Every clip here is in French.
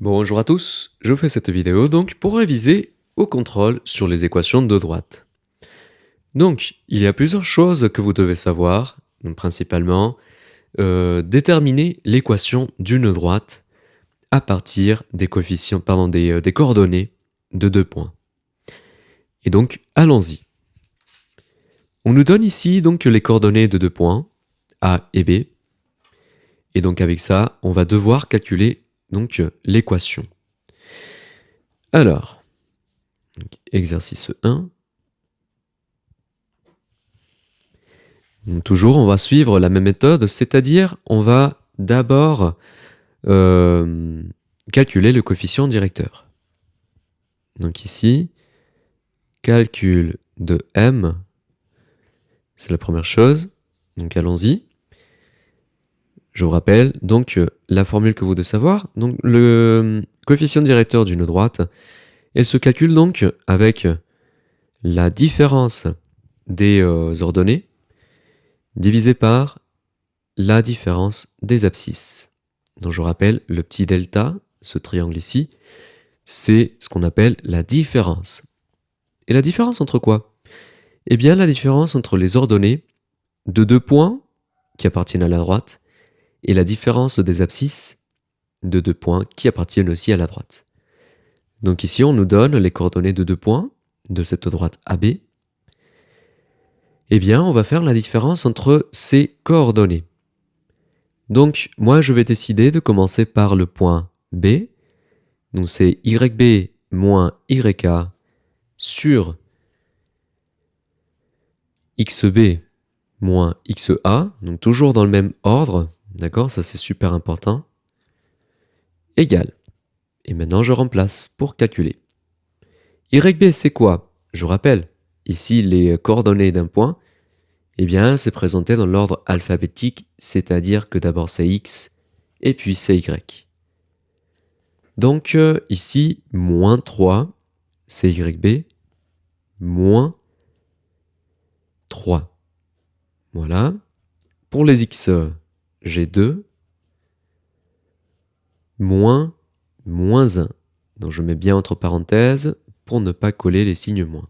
Bonjour à tous, je fais cette vidéo donc pour réviser au contrôle sur les équations de droite. Donc, il y a plusieurs choses que vous devez savoir, donc principalement déterminer l'équation d'une droite à partir des coefficients, des coordonnées de 2 points. Et donc, allons-y. On nous donne ici donc les coordonnées de 2 points, A et B. Et donc avec ça, on va devoir calculer donc l'équation. Alors, exercice 1. Donc, toujours, on va suivre la même méthode, c'est-à-dire on va d'abord calculer le coefficient directeur. Donc ici, calcul de m, c'est la première chose. Donc allons-y. Je vous rappelle donc la formule que vous devez savoir. Donc le coefficient directeur d'une droite, elle se calcule donc avec la différence des ordonnées divisé par la différence des abscisses. Donc je rappelle, le petit delta, ce triangle ici, c'est ce qu'on appelle la différence. Et la différence entre quoi? Eh bien la différence entre les ordonnées de 2 points qui appartiennent à la droite et la différence des abscisses de 2 points qui appartiennent aussi à la droite. Donc ici on nous donne les coordonnées de 2 points de cette droite AB. Eh bien on va faire la différence entre ces coordonnées. Donc, moi, je vais décider de commencer par le point B. Donc, c'est YB moins YK sur XB moins XA. Donc, toujours dans le même ordre. D'accord? Ça, c'est super important. Égal. Et maintenant, je remplace pour calculer. YB, c'est quoi? Je vous rappelle, ici, les coordonnées d'un point, eh bien, c'est présenté dans l'ordre alphabétique, c'est-à-dire que d'abord c'est X et puis c'est Y. Donc ici, moins 3, c'est YB, moins 3. Voilà. Pour les X, j'ai 2, moins 1. Donc je mets bien entre parenthèses pour ne pas coller les signes moins.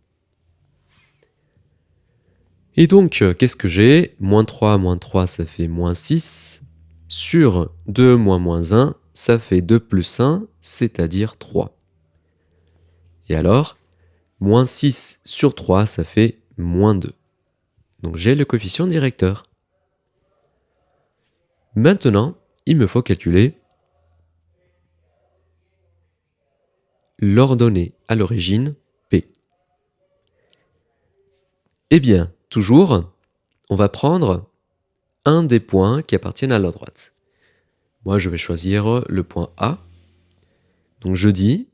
Et donc, qu'est-ce que j'ai? Moins 3, ça fait moins 6. Sur 2 moins 1, ça fait 2 plus 1, c'est-à-dire 3. Et alors, moins 6 sur 3, ça fait moins 2. Donc j'ai le coefficient directeur. Maintenant, il me faut calculer l'ordonnée à l'origine P. Eh bien, toujours, on va prendre un des points qui appartiennent à la droite. Moi, je vais choisir le point A. Donc je dis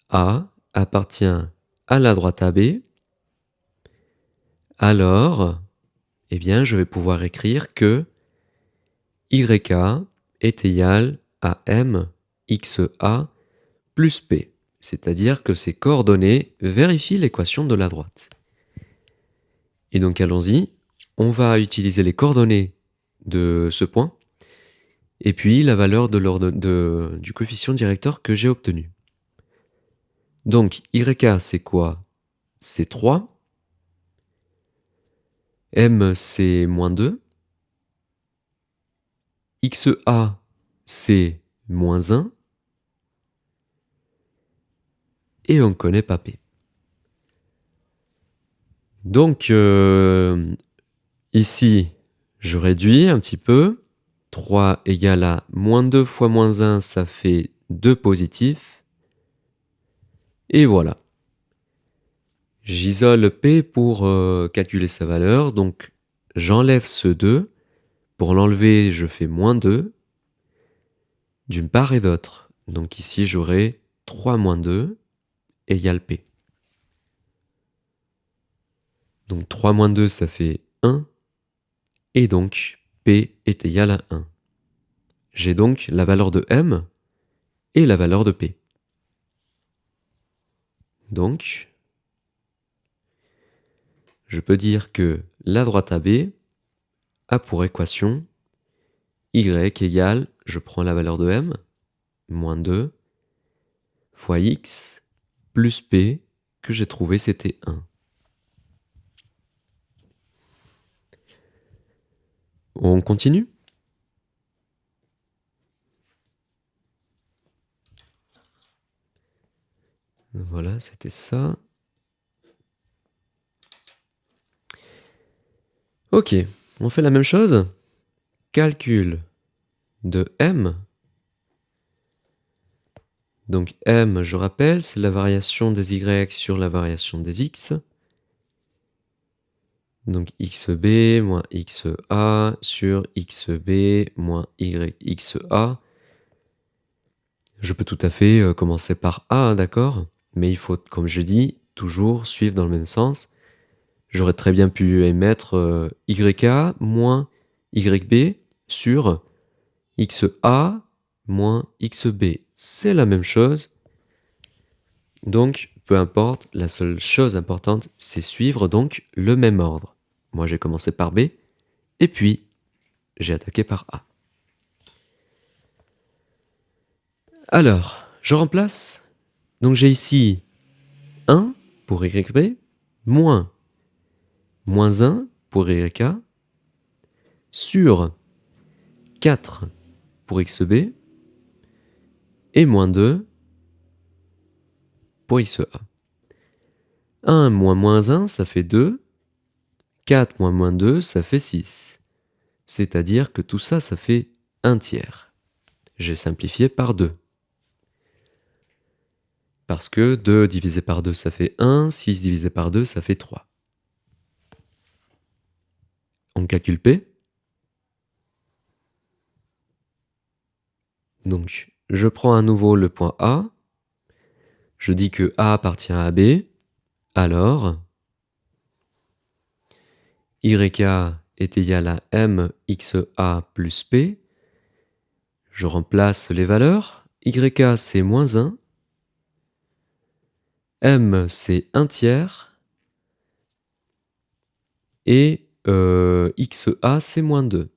A appartient à la droite AB. Alors, eh bien, je vais pouvoir écrire que YK est égal à MXA plus P. C'est-à-dire que ces coordonnées vérifient l'équation de la droite. Et donc allons-y, on va utiliser les coordonnées de ce point et puis la valeur du coefficient directeur que j'ai obtenu. Donc YK c'est quoi? C'est 3. M c'est moins 2. XA c'est moins 1. Et on ne connaît pas P. Donc ici, je réduis un petit peu. 3 égale à moins 2 fois moins 1, ça fait 2 positifs. Et voilà. J'isole P pour calculer sa valeur. Donc j'enlève ce 2. Pour l'enlever, je fais moins 2. D'une part et d'autre. Donc ici, j'aurai 3 moins 2 égale P. Donc 3 moins 2, ça fait 1. Et donc, P est égal à 1. J'ai donc la valeur de M et la valeur de P. Donc, je peux dire que la droite AB a pour équation Y égale, je prends la valeur de M, moins 2 fois x plus p que j'ai trouvé c'était 1. On continue? Voilà, c'était ça. Ok, on fait la même chose. Calcul de m. Donc m, je rappelle, c'est la variation des y sur la variation des x. Donc xb moins xa sur xb moins yxa. Je peux tout à fait commencer par a, d'accord? Mais il faut, comme je dis, toujours suivre dans le même sens. J'aurais très bien pu émettre yk moins yb sur xa moins xb. C'est la même chose. Donc, peu importe, la seule chose importante, c'est suivre donc le même ordre. Moi, j'ai commencé par B, et puis j'ai attaqué par A. Alors, je remplace. Donc j'ai ici 1 pour YB, moins 1 pour YK, sur 4 pour XB, et moins 2 pour XA. 1 moins 1, ça fait 2. 4 moins 2, ça fait 6. C'est-à-dire que tout ça, ça fait 1 tiers. J'ai simplifié par 2. Parce que 2 divisé par 2, ça fait 1. 6 divisé par 2, ça fait 3. On calcule P. Donc, je prends à nouveau le point A. Je dis que A appartient à B. Alors, YK est égal à MXA plus P. Je remplace les valeurs. YK, c'est moins 1. M, c'est 1 tiers. Et XA, c'est moins 2.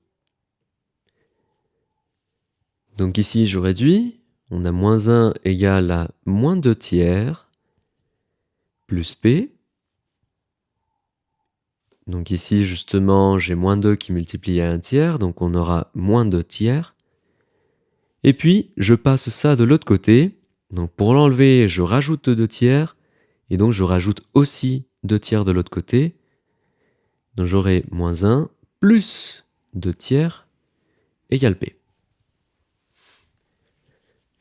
Donc ici, je réduis. On a moins 1 égale à moins 2 tiers plus P. Donc ici, justement, j'ai moins 2 qui multiplie à 1 tiers, donc on aura moins 2 tiers. Et puis, je passe ça de l'autre côté. Donc pour l'enlever, je rajoute 2 tiers, et donc je rajoute aussi 2 tiers de l'autre côté. Donc j'aurai moins 1 plus 2 tiers égale P.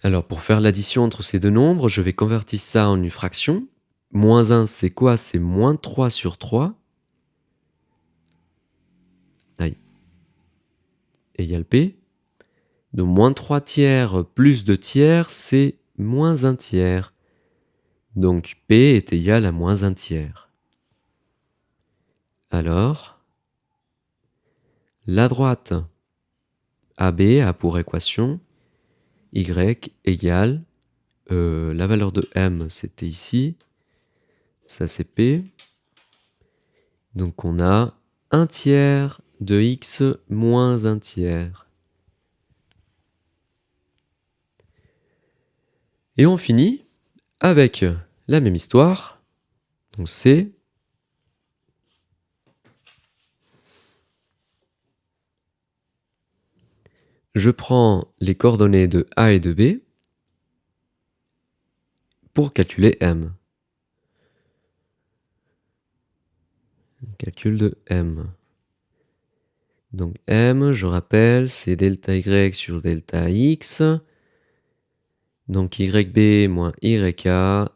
Alors pour faire l'addition entre ces deux nombres, je vais convertir ça en une fraction. Moins 1, c'est quoi? C'est moins 3 sur 3. Aïe. Égale P. Donc moins 3 tiers plus 2 tiers, c'est moins 1 tiers. Donc P est égal à moins 1 tiers. Alors, la droite AB a pour équation Y égale, la valeur de M c'était ici, ça c'est P. Donc on a 1 tiers de X moins 1 tiers. Et on finit avec la même histoire. Donc c'est je prends les coordonnées de A et de B pour calculer M. Calcul de M. Donc M, je rappelle, c'est delta Y sur delta X. Donc YB moins YK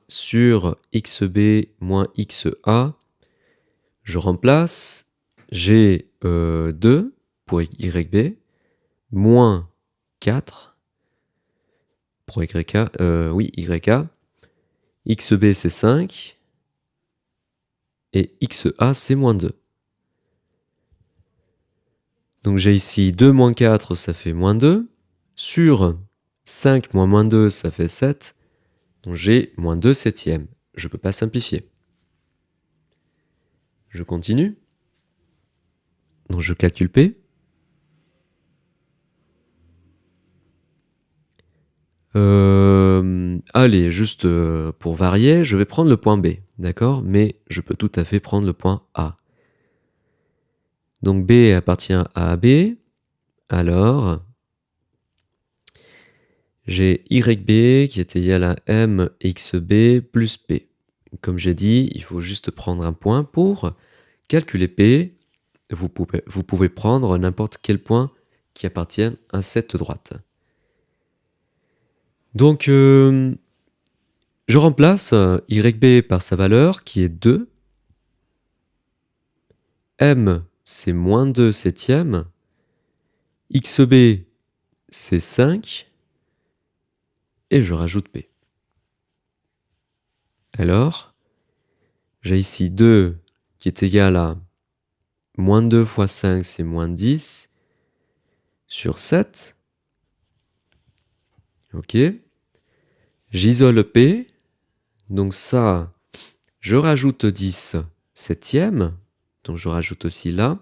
sur XB moins XA. Je remplace, j'ai 2 pour YB, moins 4 pour YK, YK. XB c'est 5 et XA c'est moins 2. Donc j'ai ici 2 moins 4, ça fait moins 2. Sur 5 moins 2, ça fait 7. Donc j'ai moins 2 septièmes. Je ne peux pas simplifier. Je continue. Donc je calcule P. Allez, juste pour varier, je vais prendre le point B, d'accord? Mais je peux tout à fait prendre le point A. Donc B appartient à AB. Alors, j'ai YB qui est égal à MXB plus P. Comme j'ai dit, il faut juste prendre un point pour calculer P. Vous pouvez prendre n'importe quel point qui appartient à cette droite. Donc, je remplace YB par sa valeur qui est 2. M, c'est moins 2 septièmes. XB, c'est 5. Et je rajoute P. Alors, j'ai ici 2 qui est égal à moins 2 fois 5, c'est moins 10 sur 7. Ok. J'isole P. Donc ça, je rajoute 10 septièmes. Donc je rajoute aussi là.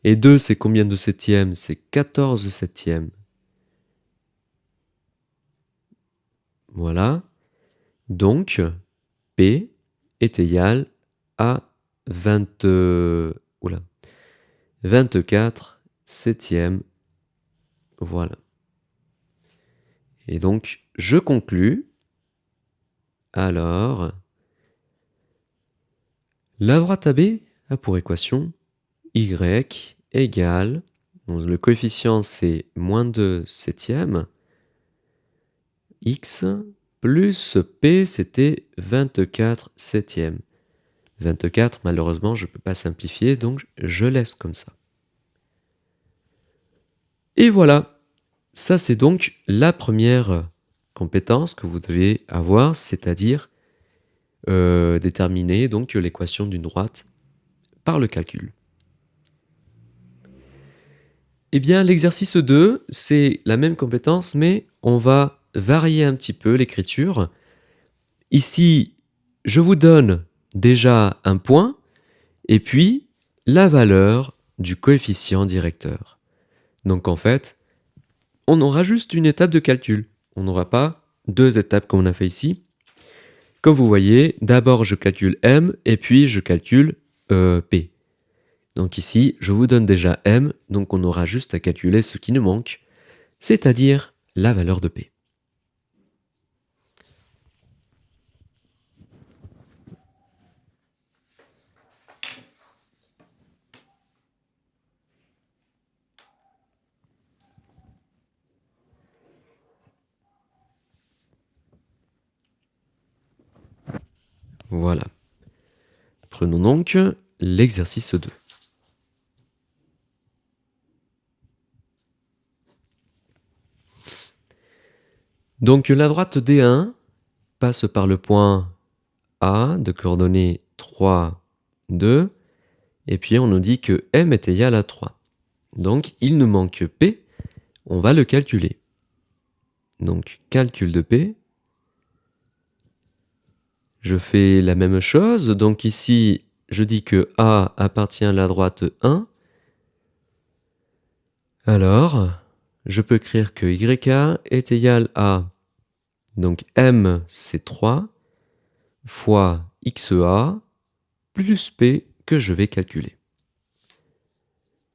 Et 2, c'est combien de septièmes? C'est 14 septièmes. Voilà. Donc, P est égal à 24 septièmes. Voilà. Et donc, je conclus. Alors, la droite AB a pour équation y égale, donc le coefficient c'est moins 2 septièmes, x plus P c'était 24 septièmes. 24, malheureusement, je ne peux pas simplifier, donc je laisse comme ça. Et voilà, ça c'est donc la première compétence que vous devez avoir, c'est-à-dire déterminer donc l'équation d'une droite par le calcul. Eh bien, l'exercice 2, c'est la même compétence, mais on va varier un petit peu l'écriture. Ici, je vous donne déjà un point, et puis la valeur du coefficient directeur. Donc en fait, on aura juste une étape de calcul. On n'aura pas deux étapes comme on a fait ici. Comme vous voyez, d'abord je calcule M, et puis je calcule P. Donc ici, je vous donne déjà M, donc on aura juste à calculer ce qui nous manque, c'est-à-dire la valeur de P. Voilà. Prenons donc l'exercice 2. Donc la droite D1 passe par le point A de coordonnées 3, 2, et puis on nous dit que M est égal à 3. Donc il nous manque P, on va le calculer. Donc calcul de P. Je fais la même chose, donc ici je dis que A appartient à la droite 1. Alors, je peux écrire que YA est égal à, donc M c'est 3, fois XA, plus P que je vais calculer.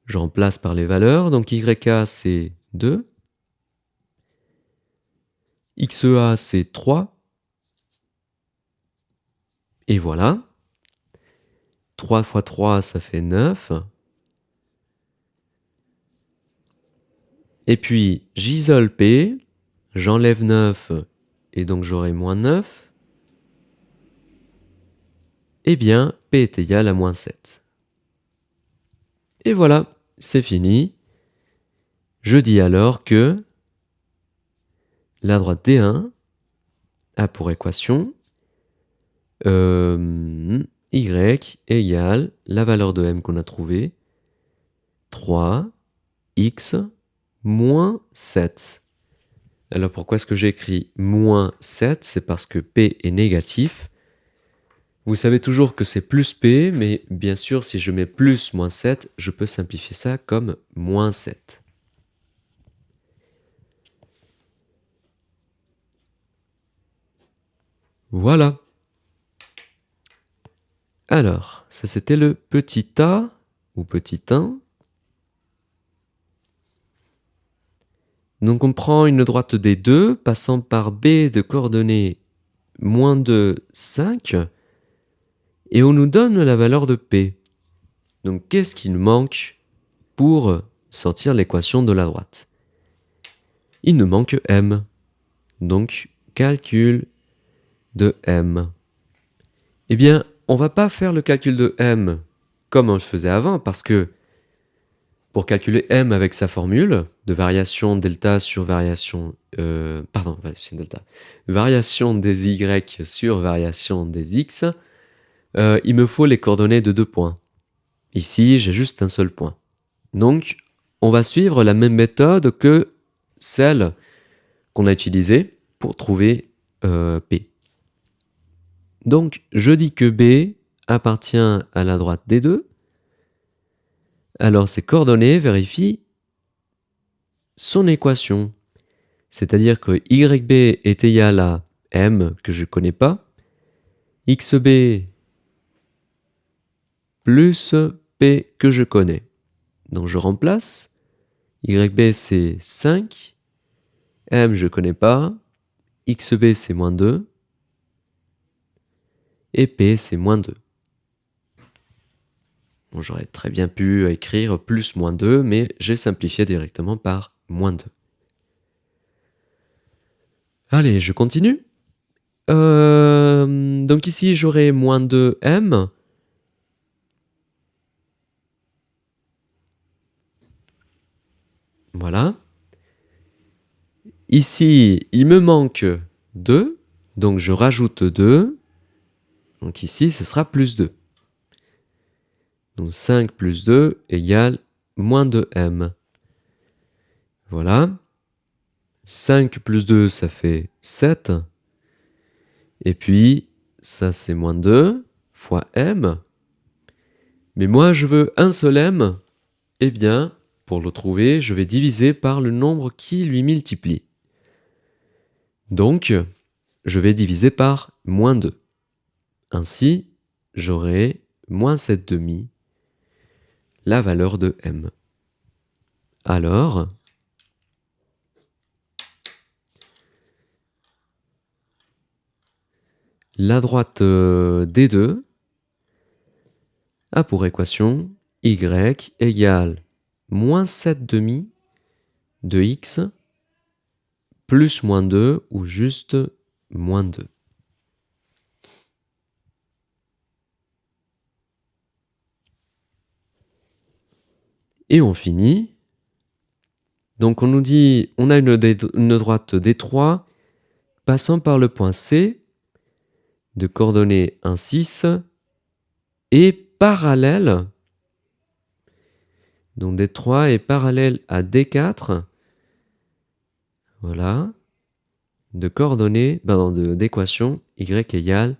Je remplace par les valeurs, donc YA c'est 2, XA c'est 3, et voilà. 3 fois 3 ça fait 9. Et puis j'isole P, j'enlève 9, et donc j'aurai moins 9. Eh bien, P est égal à moins 7. Et voilà, c'est fini. Je dis alors que la droite D1 a pour équation Y égale la valeur de M qu'on a trouvée, 3x moins 7. Alors pourquoi est-ce que j'ai écrit moins 7? C'est parce que P est négatif. Vous savez toujours que c'est plus P, mais bien sûr, si je mets plus moins 7, je peux simplifier ça comme moins 7. Voilà. Alors, ça c'était le petit a ou petit 1. Donc on prend une droite D2 passant par B de coordonnées moins 2, 5 et on nous donne la valeur de P. Donc qu'est-ce qu'il nous manque pour sortir l'équation de la droite? Il nous manque M. Donc calcul de M. Eh bien, on va pas faire le calcul de M comme on le faisait avant parce que pour calculer M avec sa formule de variation delta sur variation... variation des Y sur variation des X, il me faut les coordonnées de 2 points. Ici, j'ai juste un seul point. Donc, on va suivre la même méthode que celle qu'on a utilisée pour trouver P. Donc, je dis que B appartient à la droite des deux. Alors, ces coordonnées vérifient son équation. C'est-à-dire que YB est égal à M, que je ne connais pas, XB plus P que je connais. Donc, je remplace. YB, c'est 5. M, je ne connais pas. XB, c'est moins 2. Et P, c'est moins 2. Bon, j'aurais très bien pu écrire plus moins 2, mais j'ai simplifié directement par moins 2. Allez, je continue. Donc ici, j'aurai moins 2M. Voilà. Ici, il me manque 2, donc je rajoute 2. Donc ici, ce sera plus 2. Donc 5 plus 2 égale moins 2M. Voilà. 5 plus 2, ça fait 7. Et puis, ça c'est moins 2 fois M. Mais moi, je veux un seul M. Eh bien, pour le trouver, je vais diviser par le nombre qui lui multiplie. Donc, je vais diviser par moins 2. Ainsi, j'aurai moins 7/2, la valeur de M. Alors, la droite D2 a pour équation Y égale moins 7/2 de X plus moins 2 ou juste moins 2. Et on finit. Donc on nous dit, on a une droite D3 passant par le point C de coordonnées 1, 6 et parallèle. Donc D3 est parallèle à D4. Voilà. De coordonnées, d'équation Y égale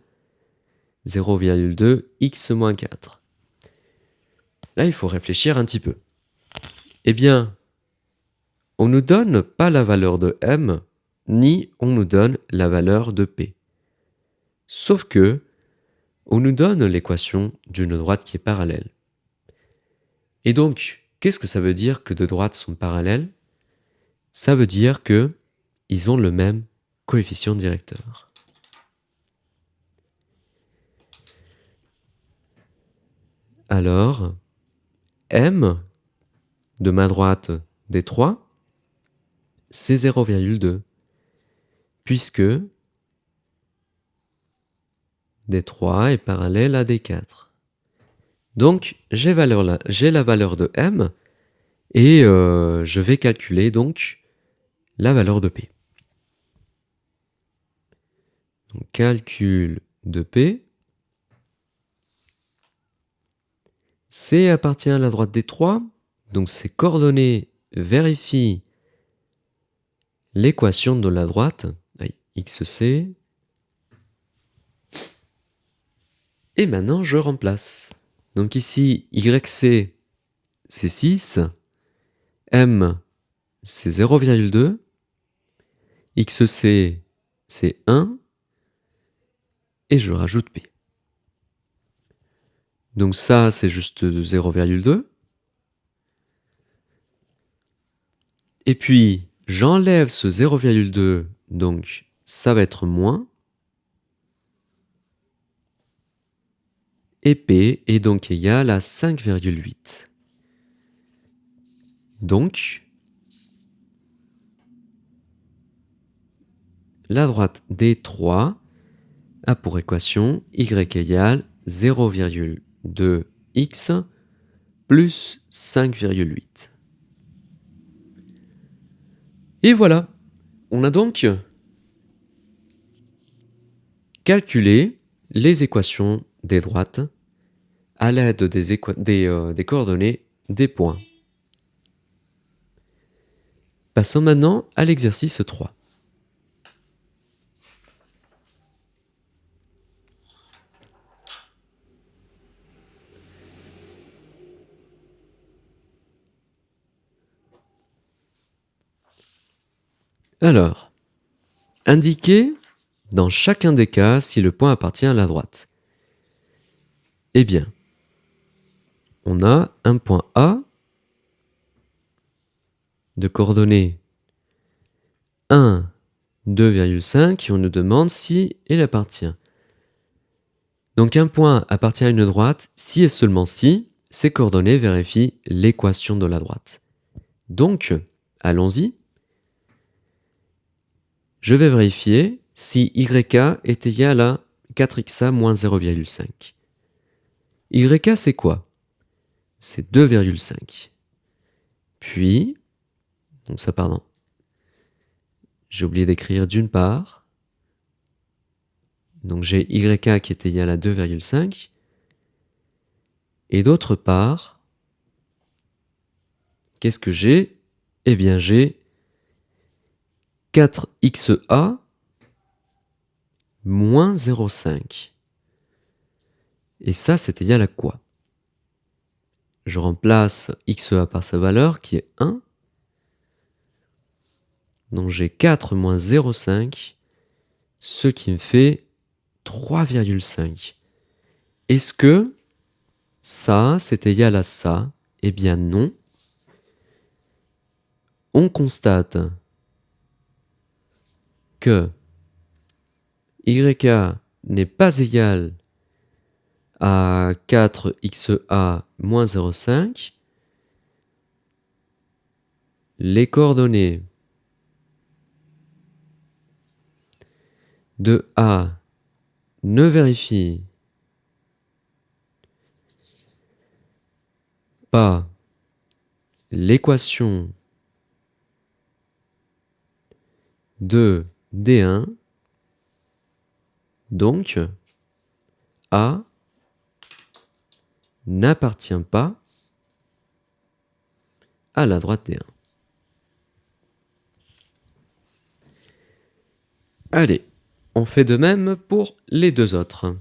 0,2 x moins 4. Là, il faut réfléchir un petit peu. Eh bien, on ne nous donne pas la valeur de M, ni on nous donne la valeur de P. Sauf que, on nous donne l'équation d'une droite qui est parallèle. Et donc, qu'est-ce que ça veut dire que deux droites sont parallèles? Ça veut dire que ils ont le même coefficient directeur. Alors, M de ma droite D3, c'est 0,2, puisque D3 est parallèle à D4. Donc, j'ai la valeur de M, et je vais calculer donc la valeur de P. Donc, calcul de P. C appartient à la droite D3, donc ces coordonnées vérifient l'équation de la droite, XC. Et maintenant, je remplace. Donc ici, YC, c'est 6. M, c'est 0,2. XC, c'est 1. et je rajoute B. Donc ça, c'est juste 0,2. Et puis, j'enlève ce 0,2, donc ça va être moins. Et P est donc égal à 5,8. Donc, la droite D3 a pour équation y égale 0,2x plus 5,8. Et voilà, on a donc calculé les équations des droites à l'aide des coordonnées des points. Passons maintenant à l'exercice 3. Alors, indiquez dans chacun des cas si le point appartient à la droite. Eh bien, on a un point A de coordonnées 1, 2,5 et on nous demande si il appartient. Donc un point appartient à une droite si et seulement si ces coordonnées vérifient l'équation de la droite. Donc, allons-y. Je vais vérifier si YK est égal à 4XA moins 0,5. YK, c'est quoi? C'est 2,5. Puis, donc ça, pardon. J'ai oublié d'écrire d'une part. Donc j'ai YK qui est égal à 2,5. Et d'autre part, qu'est-ce que j'ai? Eh bien, j'ai 4XA moins 0,5. Et ça, c'est égal à quoi? Je remplace XA par sa valeur qui est 1. Donc j'ai 4 moins 0,5, ce qui me fait 3,5. Est-ce que ça, c'est égal à ça? Eh bien non. On constate que YK n'est pas égal à 4XA moins 0,5. Les coordonnées de A ne vérifient pas l'équation de D1, donc A n'appartient pas à la droite D1. Allez, on fait de même pour les deux autres.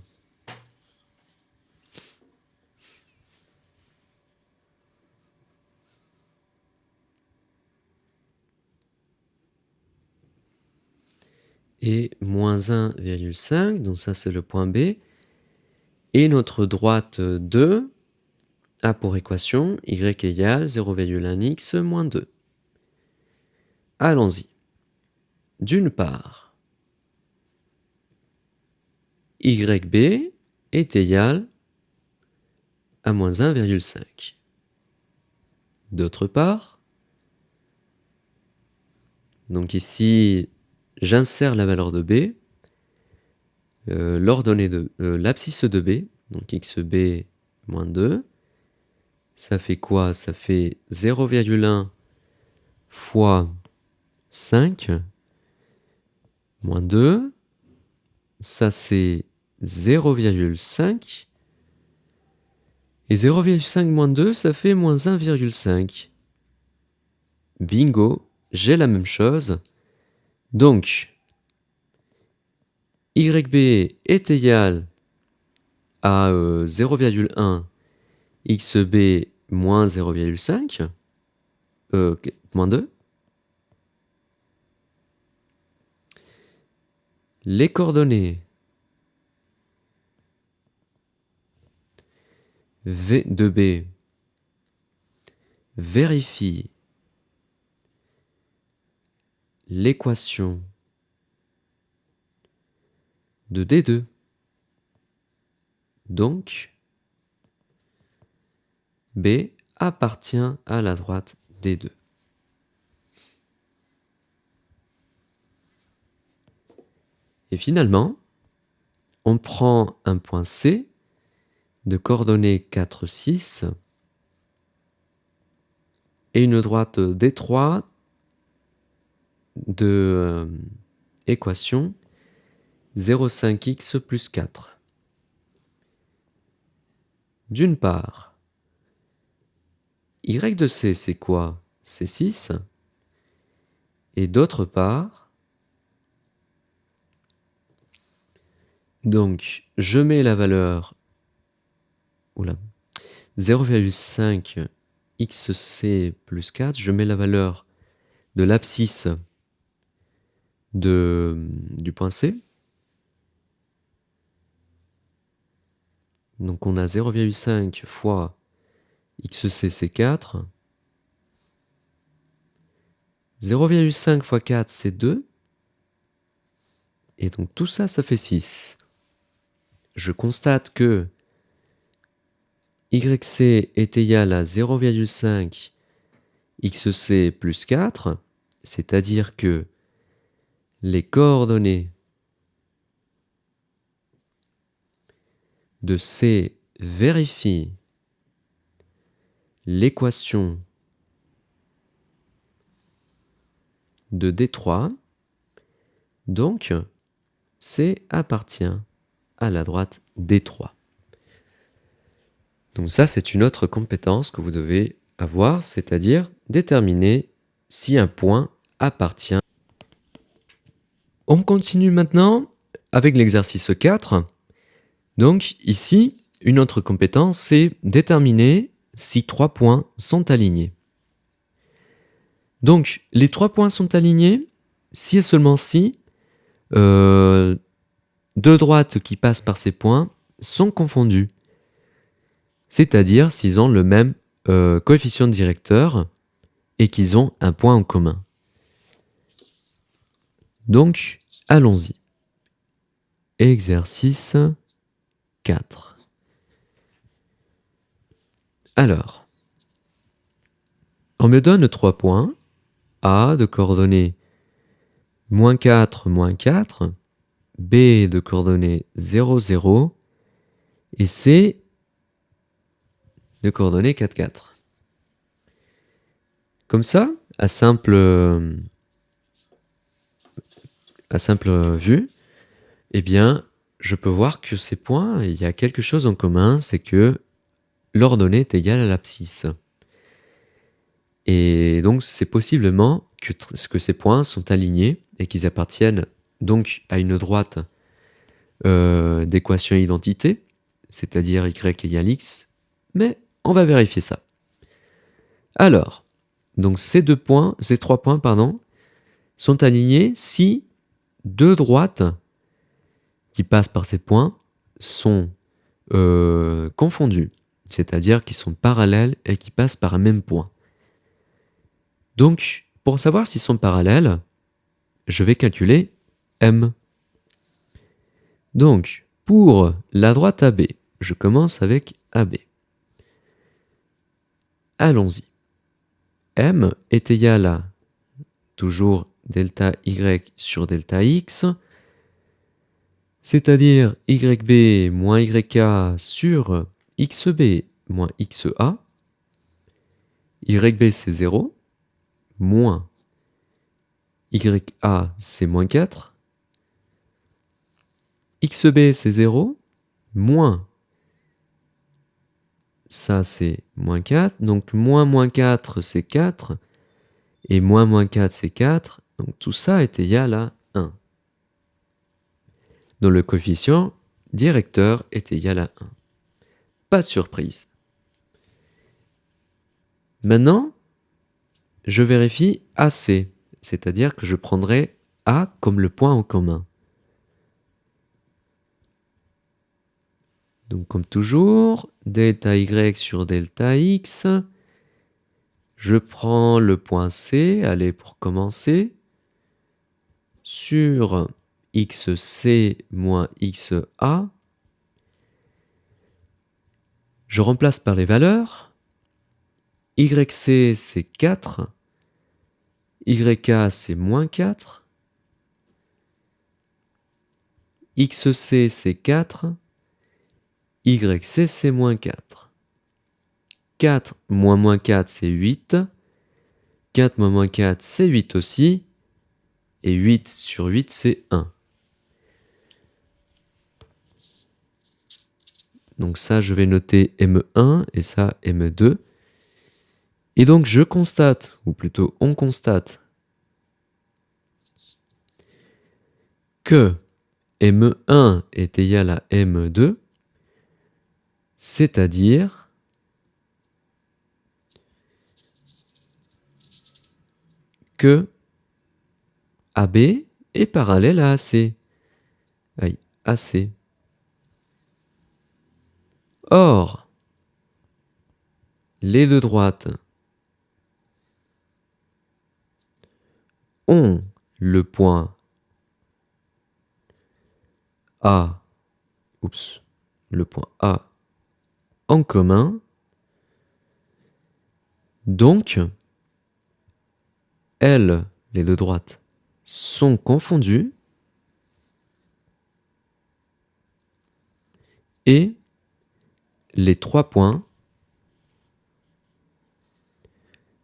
Et moins 1,5, donc ça c'est le point B. Et notre droite 2 a pour équation y égale 0,1x moins 2. Allons-y. D'une part, YB est égal à moins 1,5. D'autre part, donc ici, j'insère la valeur de B, l'ordonnée de l'abscisse de B, donc XB moins 2, ça fait quoi? Ça fait 0,1 fois 5 moins 2, ça c'est 0,5, et 0,5 moins 2, ça fait moins 1,5. Bingo, j'ai la même chose. Donc, YB est égal à 0,1 XB moins 0,5, moins 2. Les coordonnées V de B vérifie l'équation de D2. Donc, B appartient à la droite D2. Et finalement, on prend un point C de coordonnées 4, 6 et une droite D3 de équation 0,5x plus 4. D'une part, y de C, c'est quoi? C'est 6. Et d'autre part, donc je mets la valeur 0,5 xc plus 4, je mets la valeur de l'abscisse du point C. Donc on a 0,5 fois xc, c'est 4. 0,5 fois 4, c'est 2. Et donc tout ça, ça fait 6. Je constate que yc est égal à 0,5 xc plus 4, c'est-à-dire que les coordonnées de C vérifient l'équation de D3, donc C appartient à la droite D3. Donc ça, c'est une autre compétence que vous devez avoir, c'est-à-dire déterminer si un point appartient. On continue maintenant avec l'exercice 4. Donc ici, une autre compétence, c'est déterminer si 3 points sont alignés. Donc les 3 points sont alignés si et seulement si deux droites qui passent par ces points sont confondues. C'est-à-dire s'ils ont le même coefficient directeur et qu'ils ont un point en commun. Donc, allons-y. Exercice 4. Alors, on me donne 3 points, A de coordonnées -4, -4, B de coordonnées 0, 0, et C de coordonnées 4, 4. Comme ça, à simple vue, eh bien, je peux voir que ces points, il y a quelque chose en commun, c'est que l'ordonnée est égale à l'abscisse. Et donc, c'est possiblement que ces points sont alignés et qu'ils appartiennent donc à une droite d'équation identité, c'est-à-dire y égale x, mais on va vérifier ça. Alors, donc ces 3 points, sont alignés si deux droites qui passent par ces points sont confondues, c'est-à-dire qui sont parallèles et qui passent par un même point. Donc, pour savoir s'ils sont parallèles, je vais calculer M. Donc, pour la droite AB, je commence avec AB. Allons-y. M est égal à toujours delta Y sur delta X, c'est-à-dire YB moins YA sur XB moins XA. YB c'est 0, moins YA c'est moins 4, XB c'est 0, moins ça c'est moins 4, donc moins 4 c'est 4, et moins 4 c'est 4, donc tout ça est égal à 1. Donc le coefficient directeur est égal à 1. Pas de surprise. Maintenant, je vérifie AC, c'est-à-dire que je prendrai A comme le point en commun. Donc comme toujours, delta y sur delta x. Je prends le point C, allez pour commencer, sur xc moins xa. Je remplace par les valeurs. Yc c'est 4, yk c'est moins 4, xc c'est 4, yc c'est moins 4. 4 moins 4 c'est 8, 4 moins 4 c'est 8 aussi, et 8 sur 8 c'est 1. Donc ça je vais noter M1 et ça M2. Et donc je constate, ou plutôt on constate, que M1 est égal à M2, c'est-à-dire que AB est parallèle à AC. Aïe, AC. Or, les deux droites ont le point A, le point A en commun. Donc, elles, les deux droites, sont confondues et les trois points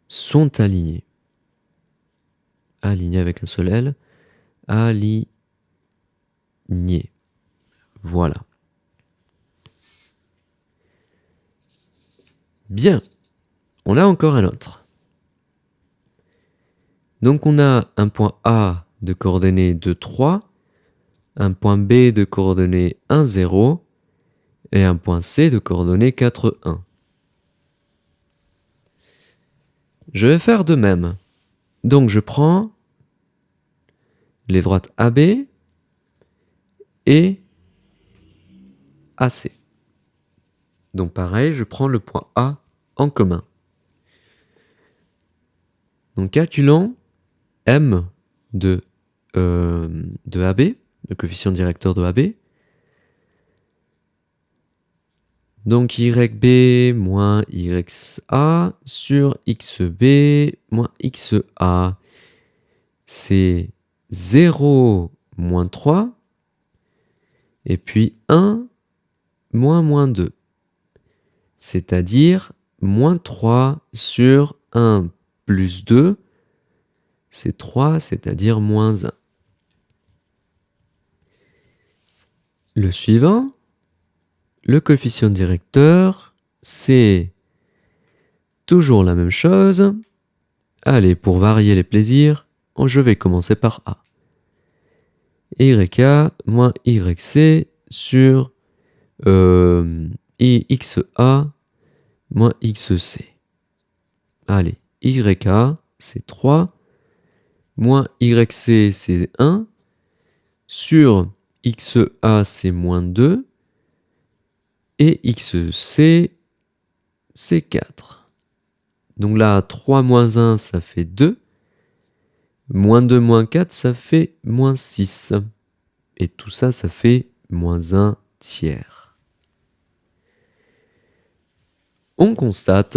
sont alignés. Alignés avec un seul L. Alignés. Voilà. Bien. On a encore un autre. Donc on a un point A de coordonnées 2, 3, un point B de coordonnées 1, 0 et un point C de coordonnées 4, 1. Je vais faire de même. Donc je prends les droites AB et AC. Donc pareil, je prends le point A en commun. Donc calculons M de AB, le coefficient directeur de AB. Donc YB moins YA sur XB moins XA. C'est 0 moins 3. Et puis 1 moins 2. C'est-à-dire moins 3 sur 1 plus 2. C'est 3, c'est-à-dire moins 1. Le suivant, le coefficient directeur, c'est toujours la même chose. Allez, pour varier les plaisirs, je vais commencer par A. YK moins YC sur XA moins XC. Allez, YK c'est 3, moins YC c'est 1, sur XA c'est moins 2, et XC c'est 4. Donc là, 3 moins 1, ça fait 2. Moins 2 moins 4, ça fait moins 6. Et tout ça, ça fait moins 1 tiers. On constate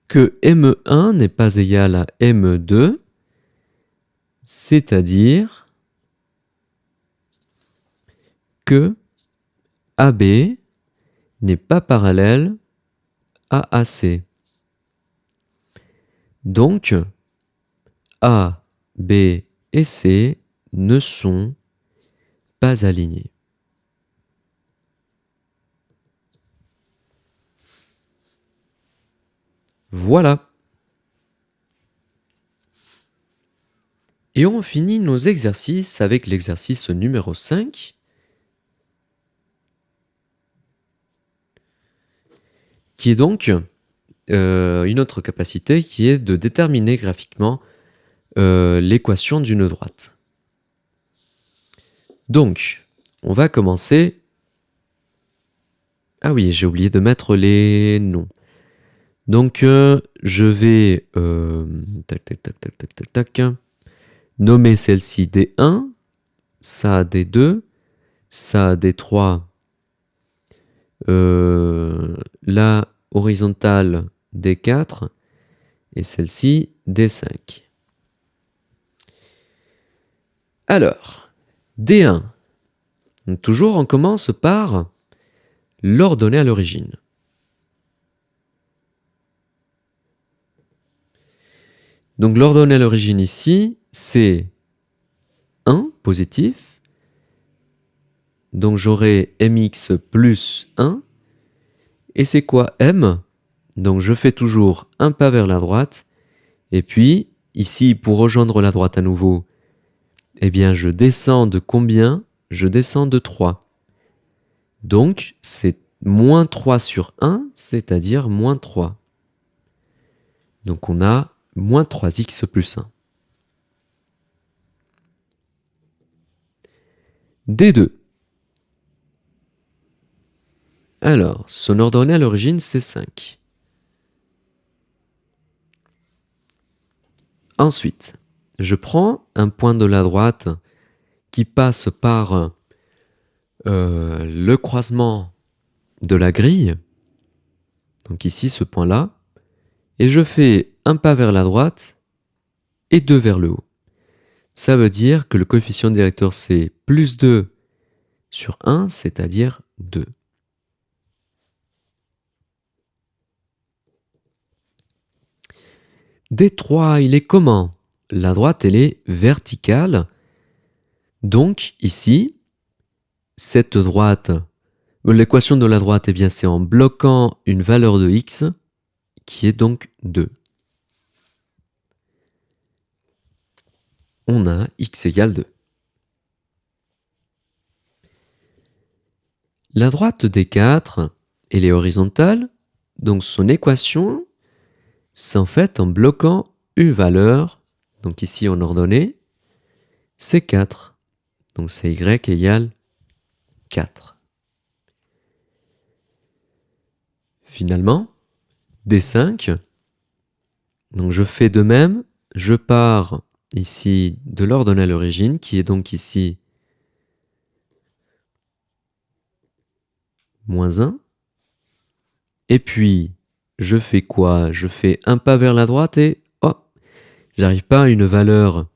que M1 n'est pas égal à M2, c'est-à-dire que AB n'est pas parallèle à AC. Donc, A, B et C ne sont pas alignés. Voilà. Et on finit nos exercices avec l'exercice numéro 5, qui est donc une autre capacité qui est de déterminer graphiquement l'équation d'une droite. Donc, on va commencer... Ah oui, j'ai oublié de mettre les noms. Donc, je vais nommer celle-ci D1, ça D2, ça D3, la horizontale D4 et celle-ci D5. Alors, D1. Donc, toujours, on commence par l'ordonnée à l'origine. Donc, l'ordonnée à l'origine ici, c'est 1 positif. Donc, j'aurai mx plus 1. Et c'est quoi m? Donc, je fais toujours un pas vers la droite. Et puis, ici, pour rejoindre la droite à nouveau, eh bien, je descends de combien? Je descends de 3. Donc, c'est moins 3 sur 1, c'est-à-dire moins 3. Donc, on a moins 3x plus 1. D2. Alors, son ordonnée à l'origine, c'est 5. Ensuite, je prends un point de la droite qui passe par le croisement de la grille. Donc ici, ce point-là. Et je fais un pas vers la droite et 2 vers le haut. Ça veut dire que le coefficient directeur, c'est plus 2 sur 1, c'est-à-dire 2. D3, il est comment? La droite, elle est verticale. Donc, ici, cette droite, l'équation de la droite, eh bien, c'est en bloquant une valeur de x, qui est donc 2. On a x égale 2. La droite D4, elle est horizontale, donc son équation, c'est en fait en bloquant une valeur, donc ici en ordonnée, c'est 4. Donc c'est y égale 4. Finalement, D5, donc je fais de même, je pars ici de l'ordonnée à l'origine, qui est donc ici moins 1. Et puis, je fais quoi? Je fais un pas vers la droite et j'arrive pas à une valeur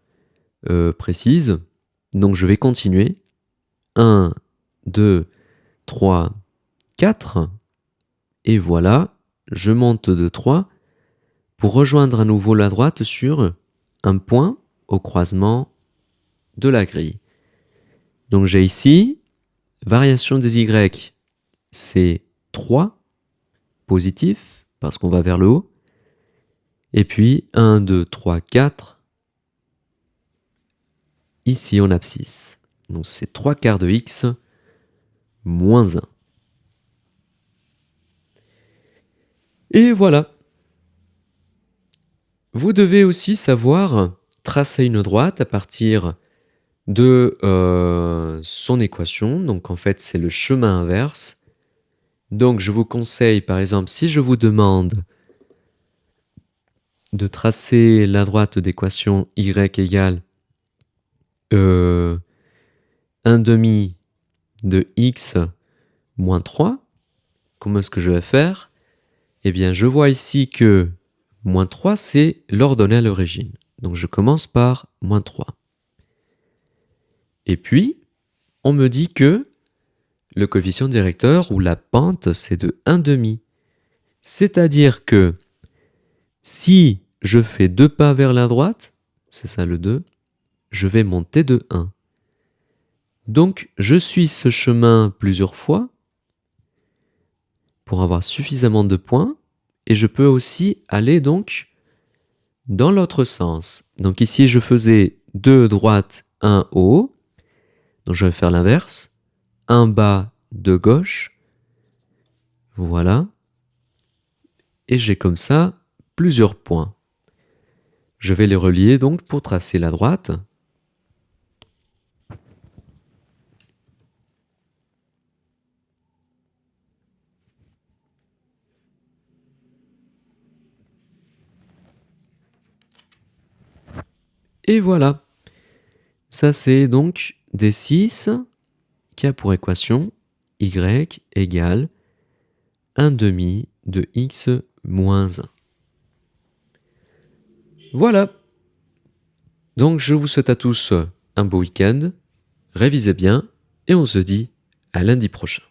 précise. Donc je vais continuer. 1, 2, 3, 4. Et voilà, je monte de 3 pour rejoindre à nouveau la droite sur un point au croisement de la grille. Donc j'ai ici, variation des y, c'est 3, positif, parce qu'on va vers le haut. Et puis 1, 2, 3, 4. Ici en abscisse. Donc c'est 3 quarts de x moins 1. Et voilà. Vous devez aussi savoir tracer une droite à partir de son équation. Donc en fait, c'est le chemin inverse. Donc je vous conseille, par exemple, si je vous demande de tracer la droite d'équation y égale 1 demi de x moins 3, comment est-ce que je vais faire? Eh bien, je vois ici que moins 3, c'est l'ordonnée à l'origine. Donc je commence par moins 3. Et puis, on me dit que le coefficient directeur ou la pente, c'est de 1 demi. C'est-à-dire que si je fais 2 pas vers la droite, c'est ça le 2, je vais monter de 1. Donc, je suis ce chemin plusieurs fois pour avoir suffisamment de points et je peux aussi aller donc dans l'autre sens. Donc ici, je faisais 2 droite, 1 haut. Donc je vais faire l'inverse. 1 bas, 2 gauche. Voilà. Et j'ai comme ça plusieurs points. Je vais les relier donc pour tracer la droite. Et voilà. Ça, c'est donc D6 qui a pour équation y égale 1 demi de x moins 1. Voilà. Donc, je vous souhaite à tous un beau week-end. Révisez bien et on se dit à lundi prochain.